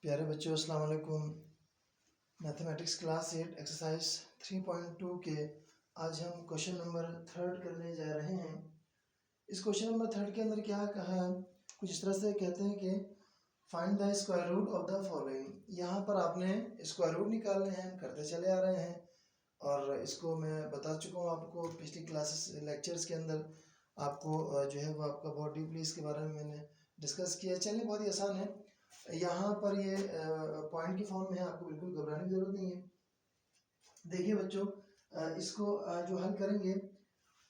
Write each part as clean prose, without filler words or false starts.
प्यारे बच्चों, अस्सलाम वालेकुम। मैथमेटिक्स क्लास 8 एक्सरसाइज 3.2 के आज हम क्वेश्चन नंबर 3 करने जा रहे हैं। इस क्वेश्चन नंबर 3 के अंदर क्या कहा है, कुछ इस तरह से कहते हैं कि find the square root of the following. यहाँ पर आपने स्क्वायर रूट निकालने हैं, करते चले आ रहे हैं और इसको मैं बता चुका हूँ आपको पिछली क्लासेस लेक्चर्स के अंदर। आपको जो है वो आपका बहुत डीपली इसके बारे में मैंने डिस्कस किया। चलिए, बहुत ही आसान है। यहाँ पर ये पॉइंट की फॉर्म में है, आपको बिल्कुल घबराने की जरूरत नहीं है। देखिए बच्चों, इसको जो हल करेंगे,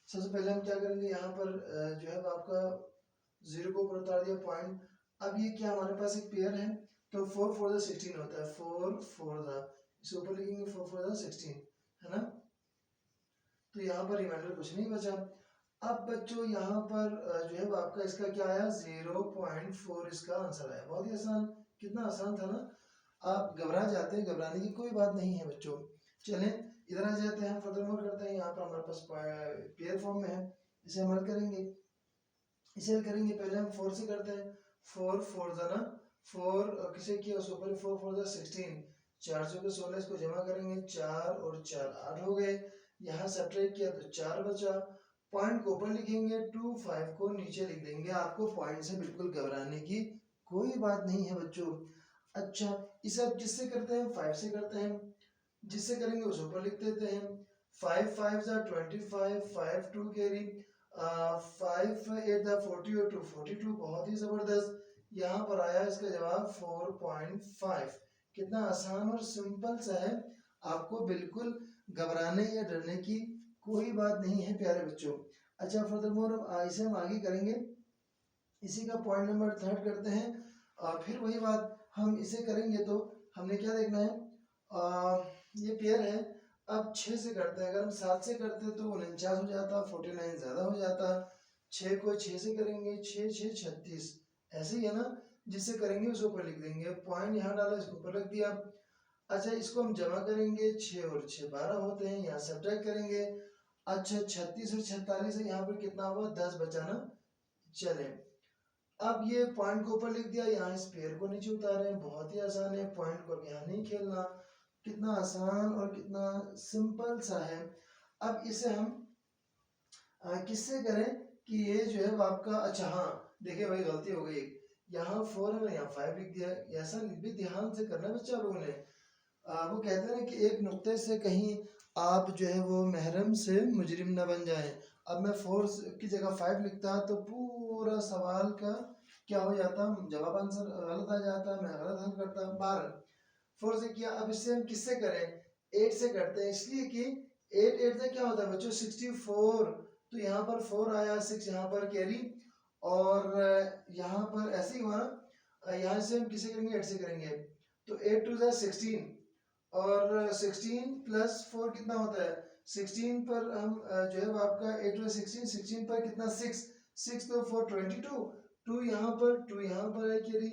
सबसे पहले हम क्या करेंगे, यहाँ पर जो है आपका 0 को ऊपर उतार दिया पॉइंट। अब ये क्या, हमारे पास एक पेयर है तो 4 4 16 होता है। 4 4 इसके ऊपर लिखेंगे 4 4 16, है ना। तो यहाँ पर रिमाइंडर कुछ नहीं बचा। अब बच्चों यहाँ पर जो है आपका इसका क्या आया, 0.4 इसका आंसर आया। बहुत ही आसान, कितना आसान था ना। आप घबरा जाते हैं, घबराने की कोई बात नहीं है बच्चों। चलें इधर आ जाते हैं, हम फर्दर मोर करते हैं। यहाँ पर हमारे पास पेयर फॉर्म में है, इसे हम हल करेंगे। इसे हल करेंगे, पहले हम 4 से करते हैं। 4 4 ना 4 किसे किया, उसके ऊपर 4 4 16, 4 से 16 इसको जमा करेंगे, 4 और 4 8 हो गए। यहाँ सब्ट्रैक्ट किया तो 4 बचा। पॉइंट को ऊपर लिखेंगे, 2 5 को नीचे लिख देंगे। आपको पॉइंट से बिल्कुल घबराने की कोई बात नहीं है बच्चों। अच्छा, इसे अब जिससे करते हैं, 5 से करते हैं। जिससे करेंगे उस ऊपर लिख देते हैं। 5 5 25, 5 2 कैरी, 5 8 40 और 2 42। बहुत ही जबरदस्त, यहाँ पर आया इसका जवाब 4.5। कितना आसान और सिंपल सा है, आपको बिल्कुल घबराने या डरने की कोई बात नहीं है प्यारे बच्चों। अच्छा, फर्दरमोर इसे हम आगे करेंगे, इसी का पॉइंट नंबर 3 करते हैं। फिर वही बात हम इसे करेंगे तो हमने क्या देखना है, ये पेयर है। अब 6 से करते हैं, अगर हम 7 से करते हैं तो 49 हो जाता, 49 ज्यादा हो जाता। 6 को 6 से करेंगे, 6 6 36, ऐसे ही है ना। जिससे करेंगे उसके ऊपर लिख देंगे, पॉइंट यहाँ डाला, इसके ऊपर रख दिया। अच्छा, इसको हम जमा करेंगे, 6 और 6 12 होते हैं, यहाँ सब्ट्रैक्ट करेंगे। अच्छा, 36 और 46 है, यहाँ पर कितना हुआ, 10 बचा ना। चले, अब ये पॉइंट को ऊपर लिख दिया, यहाँ इस पेयर को नीचे उतारे। बहुत ही आसान है, पॉइंट को यहाँ नहीं खेलना। कितना आसान और कितना सिंपल सा है। अब इसे हम किससे करें कि ये जो है वो आपका, अच्छा हाँ देखिए भाई, गलती हो गई। यहाँ 4 है, यहाँ 5 लिख दिया। ऐसा भी ध्यान से करना है बच्चा लोगों ने। वो कहते हैं ना कि एक नुक्ते से कहीं आप जो है वो महरम से मुजरिम ना बन जाए। अब मैं 4 की जगह 5 लिखता तो पूरा सवाल का क्या हो जाता, जवाब आंसर गलत आ जाता, मैं गलत हल करता। 12 4 से किया। अब इससे हम किससे करें, 8 से करते हैं, इसलिए कि 8 8 से क्या होता है बच्चों, 64। तो यहाँ पर 4 आया, 6 यहाँ पर कैरी, और यहाँ पर ऐसे ही हुआ ना। यहाँ से हम किसे करेंगे, 8 से करेंगे। तो 8 2 16, और 16 प्लस 4 कितना होता है, 16 पर हम जो है वो आपका 8 2 16, 16 पर कितना 6, 6 तो 4 22, 2 यहाँ पर, 2 यहाँ पर है कैरी,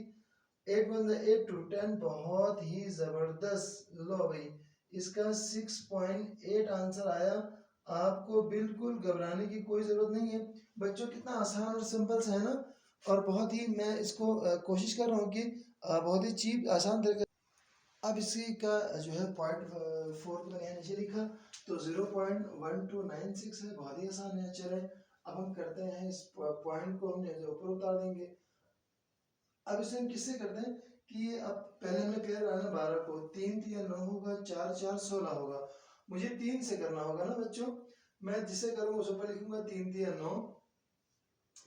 8 1 8 2 10। बहुत ही जबरदस्त। लो भाई, इसका 6.8 आंसर आया। आपको बिल्कुल घबराने की कोई जरूरत नहीं है बच्चों। कितना आसान और सिंपल सा है ना। और बहुत ही मैं इसको कोशिश कर रहा हूँ कि बहुत ही चीप आसान तरीके। अब इसी का जो है पॉइंट 4 को मैंने यहाँ नीचे लिखा तो 0.1296 है। बहुत ही आसान है। चले, अब हम करते हैं, इस पॉइंट को हमने ऊपर उतार देंगे। अब इसे हम किससे करते हैं कि अब पहले हमने पेयर डालना 12 को, 3 3 9 होगा, 4 4 16 होगा। मुझे 3 से करना होगा ना बच्चों। मैं जिसे करूँगा उस ऊपर लिखूंगा, 3 3 9,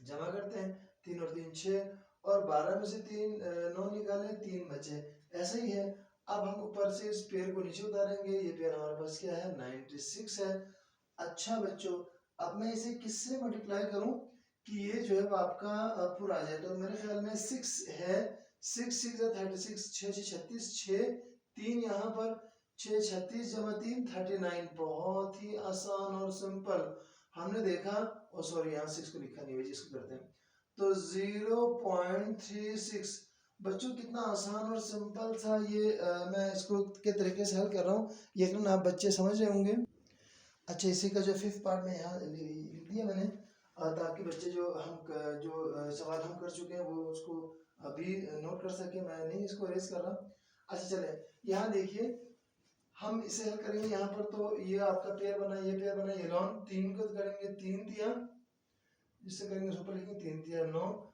जमा करते हैं, 3 और 3 6, और 12 में से 3 9 निकाले, 3 बचे। ऐसे ही है। अब हम ऊपर से इस पेयर को नीचे उतारेंगे, ये पेयर हमारे पास क्या है, 96 है। अच्छा बच्चों, अब मैं इसे किससे मल्टीप्लाई करूं कि ये जो है वो आपका पूरा आ जाए। तो मेरे ख्याल में 6 है, 6 6 36, 6 6 36, 6 3 यहाँ पर, 6 36 जमा 3 39। बहुत ही आसान और सिंपल। हमने देखा, ओ सॉरी यहाँ 6 को लिखा नहीं है, जिसको करते हैं तो 0.36। बच्चों कितना आसान और सिंपल सा ये मैं इसको के तरीके से हल कर रहा हूँ, यकीनन आप बच्चे समझ रहे होंगे। अच्छा, इसी का जो 5th पार्ट में यहाँ लिख दिया मैंने, ताकि बच्चे जो सवाल हम कर चुके हैं वो उसको अभी नोट कर सके, मैं नहीं इसको रेस कर रहा। अच्छा चले, यहाँ देखिए हम इसे हल करेंगे। यहाँ पर तो ये आपका पेयर बना, ये पेयर बना, ये लॉन 3 को करेंगे 3 दिया, जिससे करेंगे ऊपर लिखेंगे 3 दिया 9,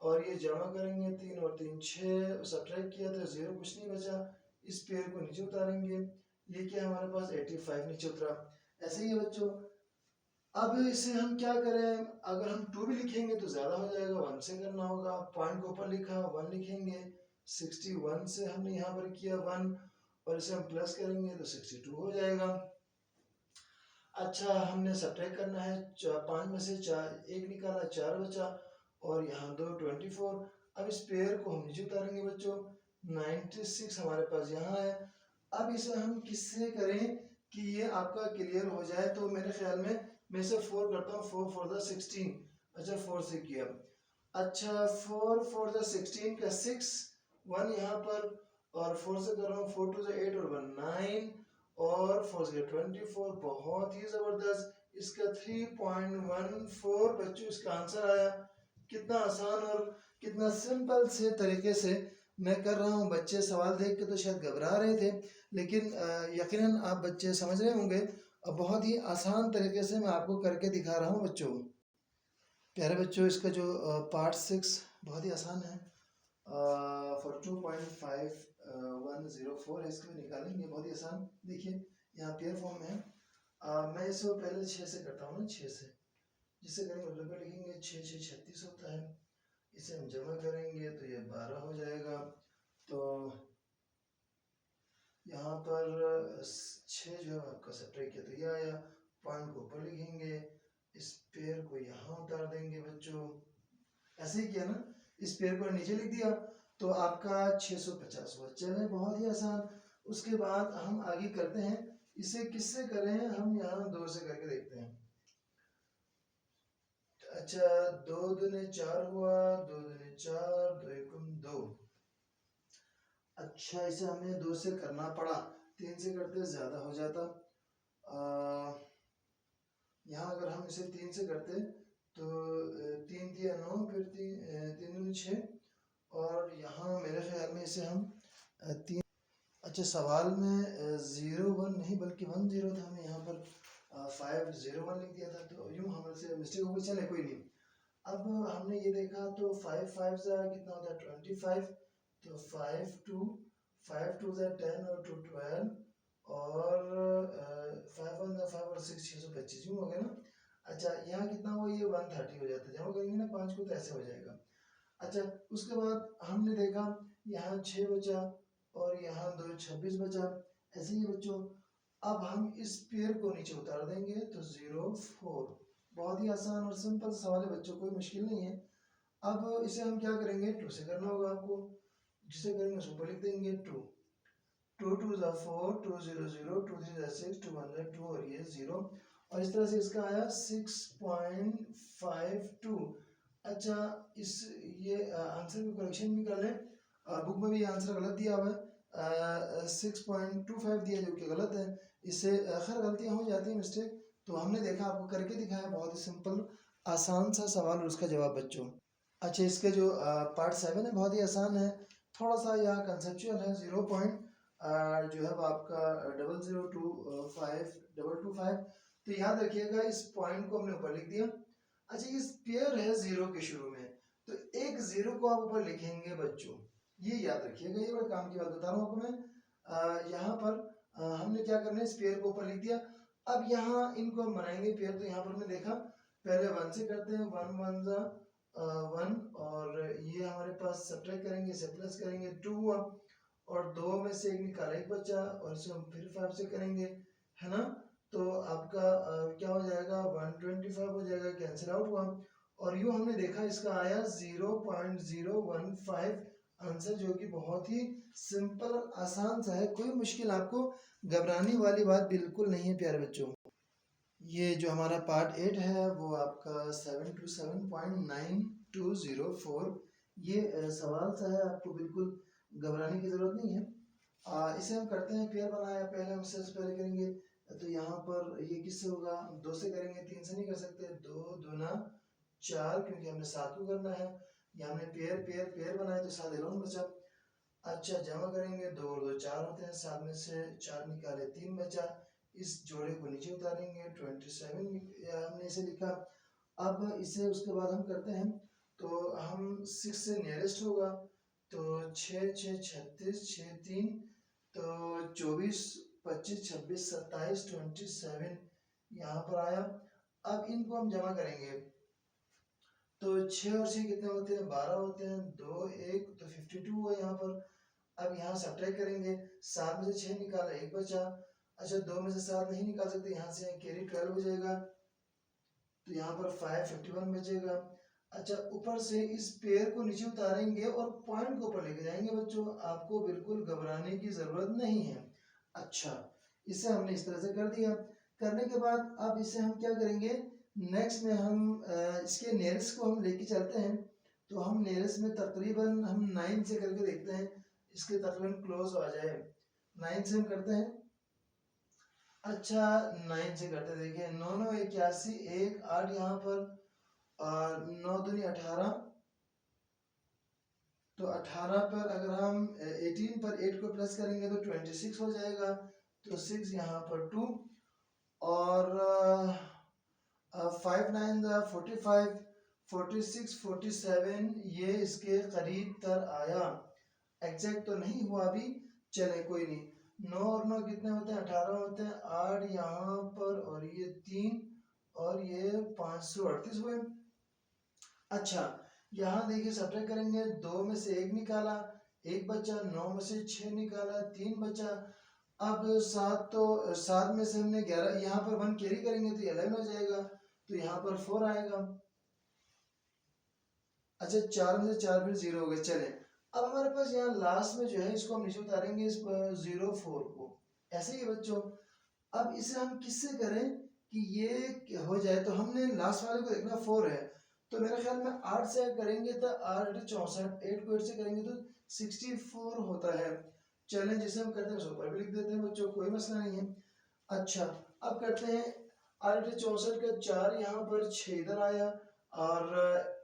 और ये जमा करेंगे 3 और 3 6, सब्ट्रैक्ट किया तो 0 कुछ नहीं बचा। इस पेयर को नीचे उतारेंगे, ये क्या हमारे पास 85 नीचे उतरा। ऐसे ही है बच्चों। अब इसे हम क्या करें, अगर हम 2 भी लिखेंगे तो ज़्यादा हो जाएगा, 1 से करना होगा। पॉइंट को ऊपर लिखा 1 लिखेंगे, 61 से हमने यहाँ पर किया 1, और इसे हम प्लस करेंगे तो 62 हो जाएगा। अच्छा हमने सब्ट्रैक्ट करना है, 5 में से 4 1 निकाला, 4 बचा, और यहाँ 2 24। अब इस पेयर को हम नीचे उतारेंगे बच्चों, 96 हमारे पास यहाँ है। अब इसे हम किससे करें कि ये आपका क्लियर हो जाए, तो मेरे ख्याल में मैं इसे 4 करता हूँ, 4 for the 16। अच्छा 4 से किया। अच्छा 4 for the 16 का 6 1 यहाँ पर, और 4 से कर रहा हूँ, 4 to the 8 और 1 9, और 4 से 24। बहुत ही जबरदस्त, इसका 3.14 बच्चों इसका आंसर आया। कितना आसान और कितना सिंपल से तरीके से मैं कर रहा हूँ। बच्चे सवाल देख के तो शायद घबरा रहे थे, लेकिन यकीनन आप बच्चे समझ रहे होंगे। अब बहुत ही आसान तरीके से मैं आपको करके दिखा रहा हूँ बच्चों। प्यारे बच्चों, इसका जो पार्ट 6 बहुत ही आसान है। 42.5104 है, इसको निकालेंगे, बहुत ही आसान। देखिए यहाँ पेयर फॉर्म में है। मैं इसको पहले 6 से करता हूँ ना, 6 से, जिससे करेंगे मतलब पे लिखेंगे 6 6 36 होता है। इसे हम जमा करेंगे तो ये 12 हो जाएगा। तो यहाँ पर 6 जो है आपका सब्ट्रैक्ट किया तो ये आया। पॉइंट को ऊपर लिखेंगे, इस पेयर को यहाँ उतार देंगे बच्चों। ऐसे ही किया ना, इस पेयर को नीचे लिख दिया तो आपका 650 हुआ। चले बहुत ही आसान। उसके बाद हम आगे करते हैं, इसे किससे करें, हम यहाँ 2 से करके देखते हैं। अच्छा 2 दूने 4 हुआ, 2 दूने 4, 2 एकम 2। अच्छा इसे हमें 2 से करना पड़ा, 3 से करते ज्यादा हो जाता। यहाँ अगर हम इसे 3 से करते तो 3 दिया 9, फिर 3 दूनी 6, और यहाँ मेरे ख्याल में इसे हम 3। अच्छा सवाल में 01 नहीं बल्कि 10 था, हमें यहाँ पर 501 लिख दिया था, तो यूँ हमारे से मिस्टेक हो गई। चले कोई नहीं। अब हमने ये देखा तो 5 5 से कितना होता है 25, तो 5 2 से 10 और 2 12, और 5 1 5 और 6 625 यूँ हो गया ना। अच्छा यहाँ कितना हुआ, ये 130 हो जाता है, जमा करेंगे ना 5 को तो ऐसे हो जाएगा। अच्छा उसके बाद हमने देखा यहाँ 6 बचा, और यहाँ 2 26 बचा। ऐसे ही बच्चों अब हम इस पेयर को नीचे उतार देंगे तो 0 4। बहुत ही आसान और सिंपल सवाल है बच्चों, कोई मुश्किल नहीं है। अब इसे हम क्या करेंगे, 2 से करना होगा आपको, जिसे करेंगे उस ऊपर लिख देंगे 2 2 2 जा 4, 2 0 0, 2 3 जा 6, 2 1 जा 2, और ये 0, और इस तरह से इसका आया 6.52। अच्छा इस ये आंसर की करेक्शन भी कर लें, बुक में भी ये आंसर गलत दिया हुआ है, 6.25 दिया जो कि गलत है। इससे खैर गलतियाँ हो जाती हैं, मिस्टेक। तो हमने देखा, आपको करके दिखाया, बहुत ही सिंपल आसान सा सवाल और उसका जवाब बच्चों। अच्छा इसके जो पार्ट 7 है बहुत ही आसान है, थोड़ा सा यहाँ कंसेप्चुअल है। 0 पॉइंट जो है वो आपका 0025 तो याद रखिएगा इस पॉइंट को हमने ऊपर लिख दिया। अच्छा इस पेयर है 0 के शुरू में, तो एक 0 को आप ऊपर लिखेंगे बच्चों, ये याद रखिएगा, ये बड़े काम की बात बता रहा हूँ आपको मैं। यहाँ पर हमने क्या करना है, इस पेयर को ऊपर लिख दिया। अब यहाँ इनको हम बनाएंगे पेयर, तो यहाँ पर हमने देखा पहले 1 से करते हैं, 1 1 जा 1, और ये हमारे पास सब्ट्रैक्ट करेंगे, इसे प्लस करेंगे 2 हुआ, और 2 में से 1 निकाला 1 बचा, और इसे हम फिर 5 से करेंगे, है ना। तो आपका क्या हो जाएगा 125 हो जाएगा, कैंसिल आउट हुआ, और यूँ हमने देखा इसका आया 0.015 आंसर, जो कि बहुत ही सिंपल आसान सा है, कोई मुश्किल आपको घबराने वाली बात बिल्कुल नहीं है प्यारे बच्चों। ये जो हमारा पार्ट 8 है वो आपका 727.9204, ये सवाल सा है, आपको बिल्कुल घबराने की ज़रूरत नहीं है। इसे हम करते हैं, पेयर बनाया पहले, हम सबसे पहले करेंगे तो यहाँ पर ये किससे होगा, 2 से करेंगे, 3 से नहीं कर सकते, 2 दूना 4, क्योंकि हमने 7 को करना है, यहाँ हमने पेयर पेयर पेयर बनाए तो 7 एलोन बचा। अच्छा जमा करेंगे, 2 और 2 4 होते हैं, 7 में से 4 निकाले 3 बचा। इस जोड़े को नीचे उतारेंगे, 27 हमने इसे लिखा। अब इसे उसके बाद हम करते हैं, तो हम 6 से नियरेस्ट होगा, तो 6 6 36 6 3, तो 24 25 26 27 27 यहाँ पर आया। अब इनको हम जमा करेंगे, तो 6 और 6 कितने होते हैं, 12 होते हैं, 2 1 तो 52 हुआ यहाँ पर। अब यहाँ सब्ट्रैक्ट करेंगे, 7 में से 6 निकाला 1 बचा। अच्छा 2 में से 7 नहीं निकाल सकते, यहाँ से कैरी 12 हो जाएगा, तो यहाँ पर 551 बचेगा। अच्छा ऊपर से इस पेयर को नीचे उतारेंगे और पॉइंट को ऊपर लेके जाएंगे बच्चों, आपको बिल्कुल घबराने की जरूरत नहीं है। अच्छा इसे हमने इस तरह से कर दिया। करने के बाद अब इसे हम क्या करेंगे, नेक्स्ट में हम इसके नियरेस्ट को हम लेके चलते हैं। तो हम नियरेस्ट में तकरीबन हम 9 से करके देखते हैं, इसके तकरीबन क्लोज आ जाए। 9 से हम करते हैं। अच्छा 9 से करते, देखिए 9 9 81 1 8 यहाँ पर, और 9 दूनी 18, तो 18 पर अगर हम 18 पर 8 को प्लस करेंगे तो 26 हो जाएगा, तो 6 यहाँ पर 2, और 5 9 45 46 47 ये इसके करीब तर आया। एग्जैक्ट तो नहीं हुआ अभी, चले कोई नहीं। 9 और 9 कितने होते हैं, 18 होते हैं, 8 यहाँ पर, और ये 3, और ये 538 हुए। अच्छा यहाँ देखिए सब्ट्रैक्ट करेंगे, 2 में से 1 निकाला 1 बचा, 9 में से 6 निकाला 3 बचा। अब 7, तो 7 में से हमने 11, यहाँ पर 1 कैरी करेंगे तो 11 हो जाएगा, तो यहाँ पर 4 आएगा। अच्छा 4 में से 4 फिर 0 हो गए। चले अब हमारे पास यहाँ लास्ट में जो है, इसको हम नीचे उतारेंगे, इस 04 को, ऐसे ही बच्चों। अब इसे हम किससे करें कि ये हो जाए, तो हमने लास्ट वाले को देखना 4 है, तो मेरे ख्याल में 8 से करेंगे तो 8 64, 8 को 8 से करेंगे तो 64 होता है। चलें जिसे हम करते हैं उस ऊपर भी लिख देते हैं बच्चों, कोई मसला नहीं है। अच्छा अब करते हैं, 8 64 का 4 यहाँ पर, 6 इधर आया, और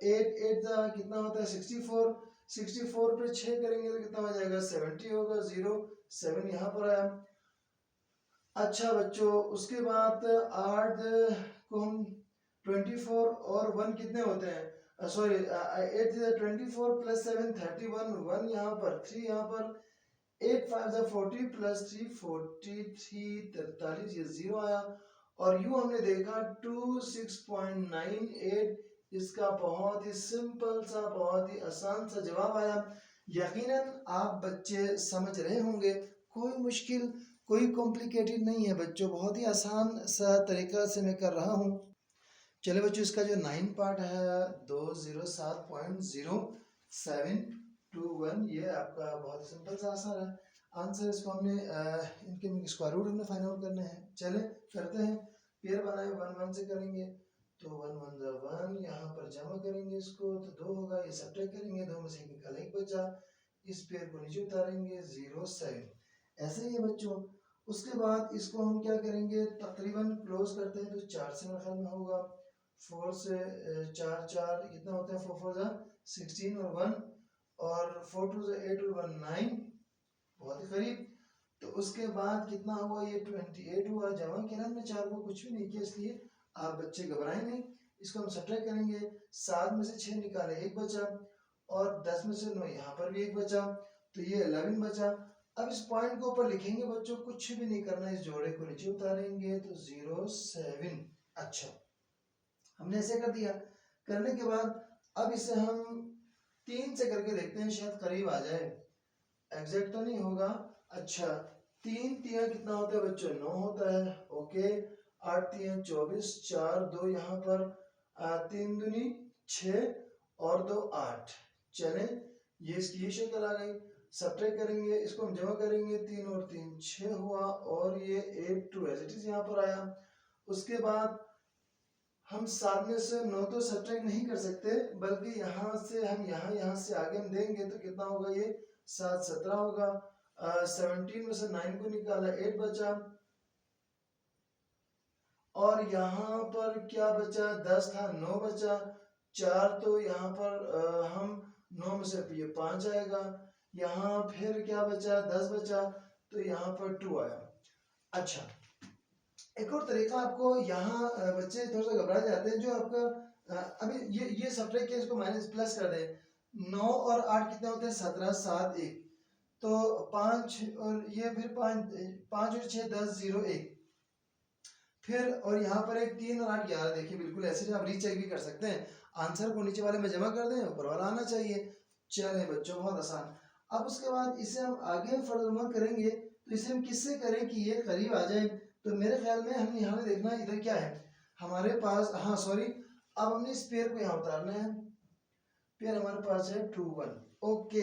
8 8 कितना होता है 64, 64 पे 6 करेंगे तो कितना हो जाएगा 70 होगा, 0 7 यहाँ पर आया। अच्छा बच्चों उसके बाद 8 को हम 24 और 1 कितने होते हैं, सॉरी 8 24 प्लस 7 31, 1 यहाँ पर 3 यहाँ पर, 8 5 40 प्लस 3 43 43, ये 0 आया। और यूं हमने देखा 26.98, इसका बहुत ही सिंपल सा बहुत ही आसान सा जवाब आया। यकीनन आप बच्चे समझ रहे होंगे, कोई मुश्किल कोई कॉम्प्लिकेटेड नहीं है बच्चों, बहुत ही आसान सा तरीका से मैं कर रहा हूँ। चलिए बच्चों इसका जो 9 पार्ट है 207.071, ये आपका बहुत सिंपल सा आंसर है। आंसर इसको हमने इनके स्क्वायर रूट हमने फाइंड आउट करने हैं। चले करते हैं, पेयर बनाए 1 1 से करेंगे, तो 1 1 1, यहाँ पर जमा करेंगे इसको तो 2 होगा, ये सब्ट्रैक्ट करेंगे, 2 में से 1 निकाला 1 बचा, इस पेयर को नीचे उतारेंगे 0 7, ऐसे ही है बच्चों। उसके बाद इसको हम क्या करेंगे, तकरीबन क्लोज करते हैं, तो 4 से मेरे ख्याल में होगा, 4 से 4 4 कितना होता है, 4 4 16 और 1, और 4 2 8 और 1 9, बहुत ही करीब। तो उसके बाद कितना हुआ, ये 28 हुआ, जमा किया हमने 4 को, कुछ भी नहीं किया, इसलिए आप बच्चे घबराएं नहीं। इसको हम सब्ट्रैक्ट करेंगे, 7 में से 6 निकाले 1 बचा, और 10 में से 9 यहाँ पर भी 1 बचा, तो ये 11 बचा। अब इस पॉइंट को ऊपर लिखेंगे बच्चों, कुछ भी नहीं करना, इस जोड़े को नीचे उतारेंगे तो 0 7। अच्छा हमने ऐसे कर दिया। करने के बाद अब इसे हम 3 से करके देखते हैं, शायद करीब आ जाए, एग्जैक्ट तो नहीं होगा। अच्छा 3 3 कितना होता है बच्चों, 9 होता है, ओके। 8 3 24, 4 2 यहाँ पर, 3 दूनी 6 और 2 8, चले ये इसकी ये शक्ल आ गई। सब्ट्रैक्ट करेंगे, इसको हम जमा करेंगे, 3 और 3 6 हुआ, और ये 8 2 एज इट इज यहाँ पर आया। उसके बाद हम 7 में से 9 तो सब्ट्रैक्ट नहीं कर सकते, बल्कि यहाँ से हम यहाँ से आगे हम देंगे तो कितना होगा, ये 7 17 होगा। 17 में से 9 को निकाला 8 बचा, और यहाँ पर क्या बचा, 10 था 9 बचा, 4 तो यहाँ पर हम 9 में से ये 5 आएगा, यहाँ फिर क्या बचा 10 बचा, तो यहाँ पर 2 आया। अच्छा, एक और तरीका आपको यहाँ बच्चे थोड़ा सा घबरा जाते हैं, जो आपका अभी ये सब्ट्रैक्ट किया, इसको माइनस प्लस कर दे, 9 और 8 कितने होते हैं 17, 7 1, तो 5 और ये फिर 5 और 6 10 0 1, फिर और यहाँ पर एक 3 और 8 11। देखिए बिल्कुल ऐसे आप रीचेक भी कर सकते हैं, आंसर को नीचे वाले में जमा कर दें, ऊपर वाला आना चाहिए। चले बच्चों, बहुत आसान। अब उसके बाद इसे हम आगे फर्दर करेंगे, तो इसे हम किससे करें कि ये करीब आ जाए। तो मेरे ख्याल में हमें यहाँ देखना इधर क्या है हमारे पास, हाँ सॉरी, अब हमने इस पेयर को यहाँ उतारना है, पेयर हमारे पास है 2 1, ओके।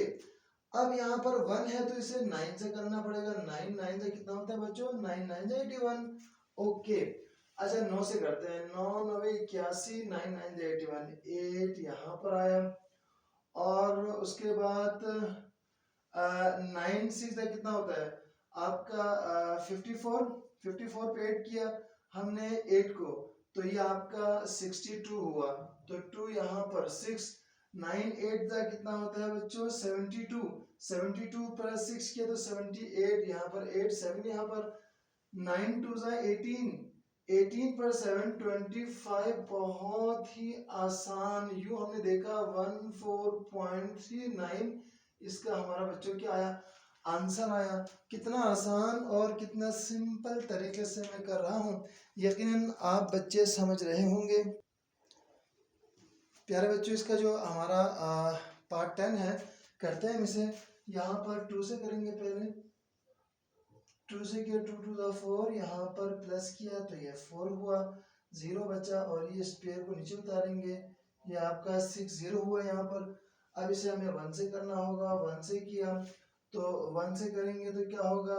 अब यहाँ पर 1 है तो इसे 9 से करना पड़ेगा, 9 9 से कितना होता है बच्चों, 9 9 से 81, ओके। अच्छा 9 से करते हैं, 9 9 81, 9 9 से 81, 8 यहाँ पर आया, और उसके बाद 9 6 से कितना होता है आपका 54, 54 पे 8 किया हमने 8 को, तो ये आपका 62 हुआ, तो 2 यहाँ पर 6, 9 8 का कितना होता है बच्चों 72, 72 प्लस 6 किया तो 78, यहाँ पर 8 7 यहाँ पर, 9 2 जा 18, 18 पर 7 25, बहुत ही आसान। यूं हमने देखा 14.39 इसका हमारा बच्चों क्या आया, आंसर आया। कितना आसान और कितना सिंपल तरीके से मैं कर रहा हूँ, यकीनन आप बच्चे समझ रहे होंगे। प्यारे बच्चों, इसका जो हमारा पार्ट 10 है, करते हैं इसे। यहाँ पर 2 से करेंगे, पहले 2 से किया 2 2 द 4, यहाँ पर प्लस किया तो ये 4 हुआ, 0 बचा, और ये स्पेयर को नीचे उतारेंगे, ये आपका 6 0 हुआ यहाँ पर। अब इसे हमें 1 से करना होगा, 1 से किया तो 1 से करेंगे तो क्या होगा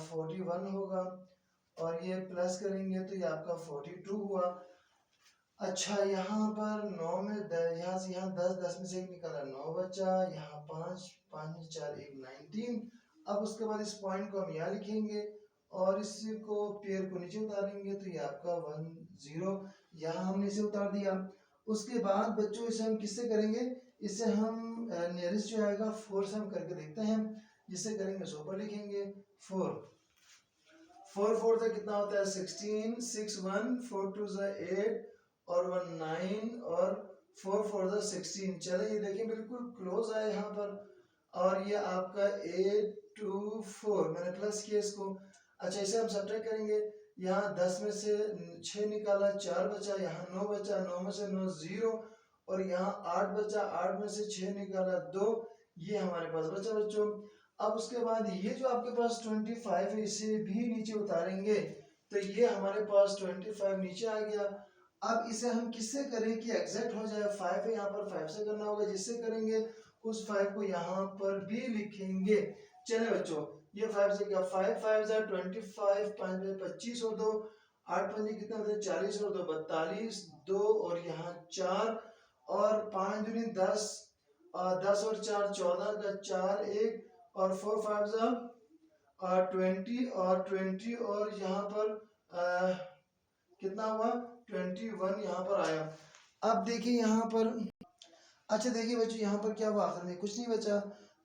41 होगा, और ये प्लस करेंगे तो ये आपका 42 हुआ। अच्छा यहाँ पर 9 में यहाँ से यहाँ 10, 10 में से 1 निकाला, 9 बचा, यहाँ 5 5 में 4 1 19। अब उसके बाद इस पॉइंट को हम यहाँ लिखेंगे और इसको पेयर को नीचे उतारेंगे तो ये आपका 1 0, यहाँ हमने इसे उतार दिया। उसके बाद बच्चों इसे हम किससे करेंगे, इसे हम नियरेस्ट जो आएगा 4 से हम करके देखते हैं, जिससे करेंगे सो पर लिखेंगे 4 4 4 से कितना होता है 16, 6 1 4 2 8 और 1 9 और 4 4 16। चले ये देखिए बिल्कुल क्लोज आया यहाँ पर, और ये आपका 8 2 4 मैंने प्लस किया इसको। अच्छा इसे हम सब्ट्रैक्ट करेंगे, यहाँ 10 में से 6 निकाला, 4 बचा, यहाँ 9 बचा, 9 में से 9 0, और यहाँ 8 बचा, 8 में से 6 निकाला 2, ये हमारे पास बचा बच्चों। अब उसके बाद ये जो आपके पास 25 है, इसे भी नीचे उतारेंगे तो ये हमारे पास 25 नीचे आ गया। अब इसे हम किससे करें कि एग्जैक्ट हो जाए, 5 है यहाँ पर 5 से करना होगा, जिससे करेंगे उस 5 को यहाँ पर भी लिखेंगे। चले बच्चों, ये 5 से क्या 5 5 जा 25, 5 में 25 और 2 8 5 कितना होता है 40 और 2 42, 2 और यहाँ 4 और 5 दूनी 10, 10 और 4 14 का 4 1 और 4 5 जा 20 और 20 और यहाँ पर कितना हुआ 21 यहाँ पर आया। अब देखिए यहाँ पर, अच्छा देखिए बच्चों यहाँ पर क्या हुआ, आखिर में कुछ नहीं बचा,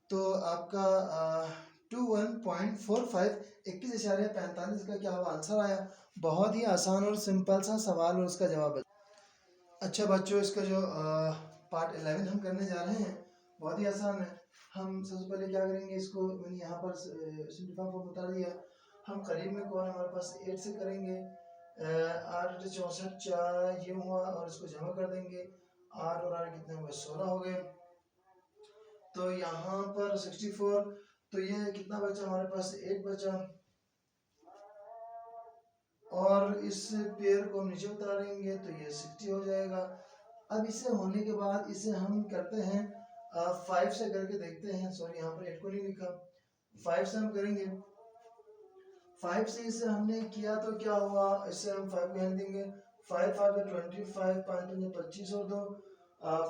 तो आपका 21.45 21.45 का क्या हुआ आंसर आया। बहुत ही आसान और सिंपल सा सवाल और उसका जवाब। अच्छा बच्चों, इसका जो पार्ट 11 हम करने जा रहे हैं बहुत ही आसान है। हम सबसे पहले क्या करेंगे, इसको मैंने यहाँ पर सिंपलीफाई फॉर्म बता दिया। हम करीब में कौन हमारे पास 8 से करेंगे, 8 64 4 ये हुआ, और इसको जमा कर देंगे, 8 और 8 कितने हुए 16 हो गए, तो यहाँ पर 64, तो ये कितना बचा हमारे पास 8 बचा, और इस पेयर को हम नीचे उतारेंगे तो ये 60 हो जाएगा। अब इसे होने के बाद इसे हम करते हैं 5 से करके देखते हैं, सॉरी यहाँ पर 8 को नहीं लिखा, 5 से हम करेंगे। 5 से इसे हमने किया तो क्या हुआ, इससे हम 5 को यहाँ देंगे, 5 5 25, 5 5 25 और 2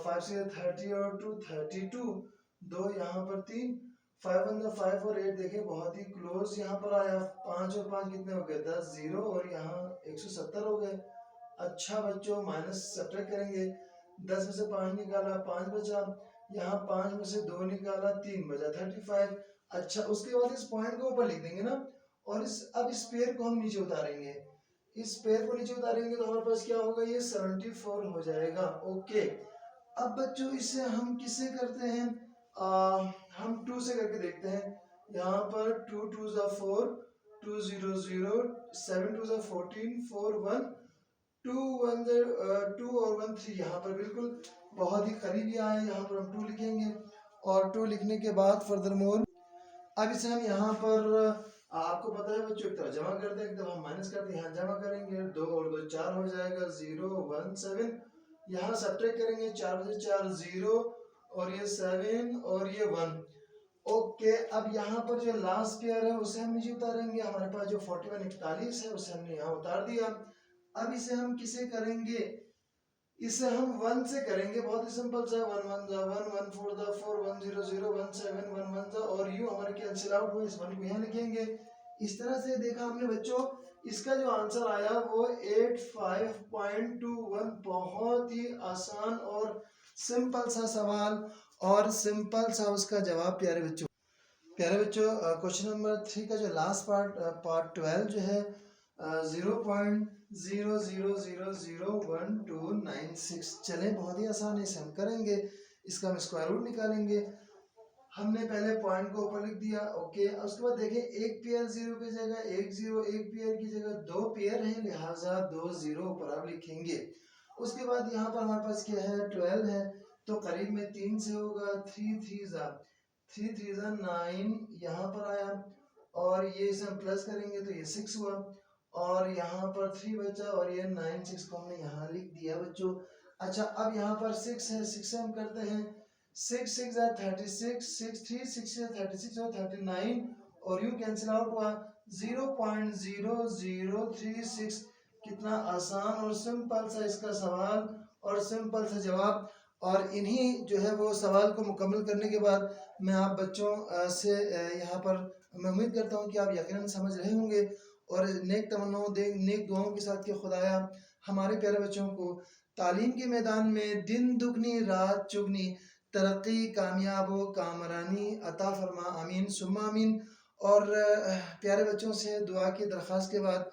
5 से 30 और 2 32, 2 यहाँ पर 3 5 1 5 और 8 देखें बहुत ही क्लोज यहाँ पर आया, 5 और 5 कितने हो गए 10 0 और यहाँ 170 हो गए। अच्छा बच्चों, माइनस सब्ट्रैक्ट करेंगे, 10 में से 5 निकाला 5 बचा, यहाँ 5 में से 2 निकाला 3 बचा 35। अच्छा उसके बाद इस पॉइंट को ऊपर लिख देंगे ना, और अब इस पेयर को हम नीचे उतारेंगे, इस पेयर को नीचे उतारेंगे तो हमारे पास क्या होगा, ये 74 हो जाएगा। ओके अब बच्चों इसे हम किससे करते हैं, हम 2 से करके देखते हैं। यहाँ पर 2 2 ज़ा 4, 2 0 0, 7 2 ज़ा 14, 4 1, 2 1 2 और 1 3, यहाँ पर बिल्कुल बहुत ही करीबी आए, यहाँ पर हम 2 लिखेंगे, और 2 लिखने के बाद फर्दर मोर अब इसे हम यहाँ पर आपको पता है बच्चों, एक तरफ जमा करते हैं, एक तरफ हम माइनस करते हैं, यहाँ जमा करेंगे 2 और 2 4 हो जाएगा 0 1 7, यहाँ सब्ट्रैक्ट करेंगे 4 बजे 4 0 और ये 7 और ये 1। ओके अब यहाँ पर जो लास्ट पेयर है उसे हम नीचे उतारेंगे, हमारे पास जो 41 41 है उसे हमने यहाँ उतार दिया। अब इसे हम किसे करेंगे, इसे हम 1 से करेंगे, बहुत ही सिंपल सा 1 1 जा 1 1 4 जा 4 1 0 0 1 7 1 1 जा, और यू हमारे कैंसिल आउट हुए, इस 1 को यहाँ लिखेंगे। इस तरह से देखा हमने बच्चों, इसका जो आंसर आया वो 85.21, बहुत ही आसान और सिंपल सा सवाल और सिंपल सा उसका जवाब। प्यारे बच्चों क्वेश्चन नंबर 3 का जो लास्ट पार्ट 12 जो है 0.00001296, चले बहुत ही आसान है, इसे हम करेंगे, इसका हम स्क्वायर रूट निकालेंगे। हमने पहले पॉइंट को ऊपर लिख दिया। ओके उसके बाद देखें, एक पेयर जीरो की जगह एक जीरो, एक पेयर की जगह दो पेयर है, लिहाजा 2 0 ऊपर आप लिखेंगे। उसके बाद यहाँ पर हमारे पास क्या है, 12 है, तो करीब में 3 से होगा, 3 3 ज़ा 9 यहाँ पर आया, और ये इसे हम प्लस करेंगे तो ये 6 हुआ, और यहाँ पर 3 बचा, और ये 9 6 को हमने यहाँ लिख दिया बच्चों। अच्छा अब यहाँ पर 6 है, 6 से हम करते हैं 6 6 ज़ा 36, 6 3 6 ज़ा 36 और 39, और यूँ कैंसिल आउट हुआ 0.0036। कितना आसान और सिंपल सा इसका सवाल और सिंपल सा जवाब। और इन्हीं जो है वो सवाल को मुकम्मल करने के बाद मैं आप बच्चों से यहाँ पर मैं उम्मीद करता हूँ कि आप यकीनन समझ रहे होंगे, और नेक तमन्नाओं नेक दुआओं के साथ कि खुदाया हमारे प्यारे बच्चों को तालीम के मैदान में दिन दुगनी रात चुगनी तरक्की कामयाब कामरानी अता फरमा, आमीन सुम्मा आमीन। और प्यारे बच्चों से दुआ की दरख्वास्त के बाद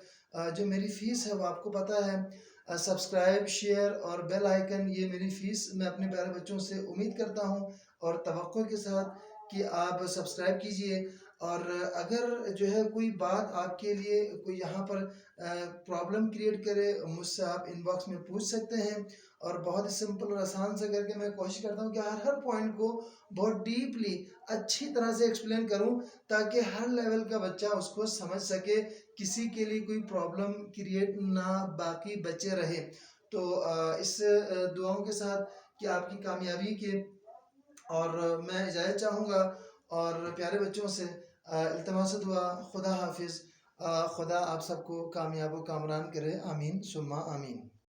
जो मेरी फ़ीस है वो आपको पता है, सब्सक्राइब शेयर और बेल आइकन, ये मेरी फ़ीस मैं अपने प्यारे बच्चों से उम्मीद करता हूँ और तवक्को के साथ कि आप सब्सक्राइब कीजिए। और अगर जो है कोई बात आपके लिए कोई यहाँ पर प्रॉब्लम क्रिएट करे, मुझसे आप इनबॉक्स में पूछ सकते हैं, और बहुत ही सिंपल और आसान से करके मैं कोशिश करता हूँ कि हर पॉइंट को बहुत डीपली अच्छी तरह से एक्सप्लेन करूँ, ताकि हर लेवल का बच्चा उसको समझ सके, किसी के लिए कोई प्रॉब्लम क्रिएट ना बाकी बचे रहे। तो इस दुआओं के साथ कि आपकी कामयाबी के, और मैं इजाज़त चाहूँगा और प्यारे बच्चों से इल्तमास दुआ, खुदा हाफिज़, खुदा आप सबको कामयाब व कामरान करे, आमीन सुम्मा आमीन।